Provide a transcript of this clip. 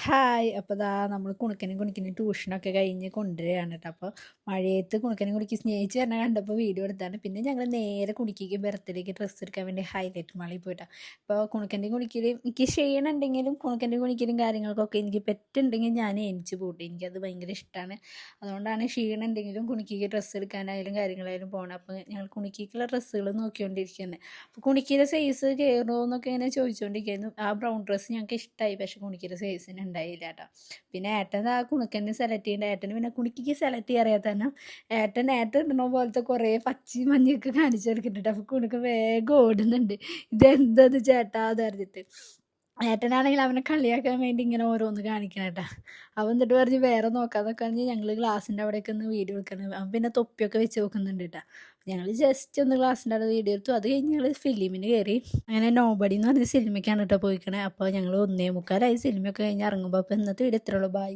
Hi! അപ്പോൾ ദാ നമ്മൾ കുണുക്കനും ട്യൂഷനൊക്കെ കഴിഞ്ഞ് കൊണ്ടുവരികയാണ് കേട്ടോ. അപ്പോൾ മഴയത്ത് കുണുക്കനും കുണിക്ക് സ്നേഹിച്ച് തന്നെ കണ്ടപ്പോൾ വീഡിയോ എടുത്താണ്. പിന്നെ ഞങ്ങൾ നേരെ കുണിക്കിക്ക് ബർത്ത്ഡേക്ക് ഡ്രസ്സ് എടുക്കാൻ വേണ്ടി ഹൈലൈറ്റ് മാളിൽ പോയിട്ടാണ്. അപ്പോൾ കുണുക്കൻ്റെയും കുണിക്കലും എനിക്ക് ക്ഷീണമുണ്ടെങ്കിലും കുണുക്കൻ്റെയും കുണിക്കലും കാര്യങ്ങൾക്കൊക്കെ എനിക്ക് പറ്റുന്നുണ്ടെങ്കിൽ ഞാൻ എണിച്ച് പോട്ടെ. എനിക്കത് ഭയങ്കര ഇഷ്ടമാണ്. അതുകൊണ്ടാണ് ക്ഷീണം ഉണ്ടെങ്കിലും കുണിക്കിക്ക് ഡ്രസ്സ് എടുക്കാനായാലും കാര്യങ്ങളായാലും പോകണം. അപ്പോൾ ഞങ്ങൾ കുണിക്കിക്കുള്ള ഡ്രസ്സുകൾ നോക്കിക്കൊണ്ടിരിക്കുന്നത്. അപ്പോൾ കുണിക്കിയുടെ സൈസ് കയറുമോ എന്നൊക്കെ ഇങ്ങനെ ചോദിച്ചുകൊണ്ടിരിക്കുന്നു. ആ ബ്രൗൺ ഡ്രസ്സ് ഞങ്ങൾക്ക് ഇഷ്ടമായി, പക്ഷേ കുണിക്കിയുടെ സൈസിന് ഉണ്ടായില്ല കേട്ടോ. പിന്നെ ഏട്ടൻ ആ കുണുക്കന്നെ സെലക്ട് ചെയ്യേണ്ട. ഏട്ടന് പിന്നെ കുണിക്കിക്ക് സെലക്ട് ചെയ്യാറിയാൽ തന്നെ ഏട്ടൻ ഇടണ പോലത്തെ കുറേ പച്ചയും മഞ്ഞയൊക്കെ കാണിച്ചു കൊടുക്കുന്നുണ്ട്. അപ്പോൾ കുണുക്ക് വേഗം ഓടുന്നുണ്ട്, ഇതെന്തത് ചേട്ടാ അത് അറിഞ്ഞിട്ട്. ഏട്ടനാണെങ്കിൽ അവനെ കളിയാക്കാൻ വേണ്ടി ഇങ്ങനെ ഓരോന്ന് കാണിക്കണം കേട്ടാ. അവൻ എന്നിട്ട് പറഞ്ഞ് വേറെ നോക്കാന്നൊക്കെ പറഞ്ഞ് ഞങ്ങൾ ഗ്ലാസിൻ്റെ അവിടെയൊക്കെ ഒന്ന് വീഡിയോ എടുക്കണം. അവൻ പിന്നെ തൊപ്പിയൊക്കെ വെച്ച് നോക്കുന്നുണ്ട് കേട്ടാ. ഞങ്ങൾ ജസ്റ്റ് ഒന്ന് ഗ്ലാസിൻ്റെ അവിടെ വീഡിയോ എടുത്തു. അത് കഴിഞ്ഞ് ഞങ്ങൾ ഫിലിമിന് കയറി. അങ്ങനെ നോബഡി എന്ന് പറഞ്ഞ സിനിമയ്ക്കാണ് കേട്ടോ പോയിക്കണേ. അപ്പോൾ ഞങ്ങൾ 1:45 സിനിമയൊക്കെ കഴിഞ്ഞ് ഇറങ്ങുമ്പോൾ. അപ്പോൾ ഇന്നത്തെ വീഡിയോ ഇത്രയുള്ളൂ. ബൈ.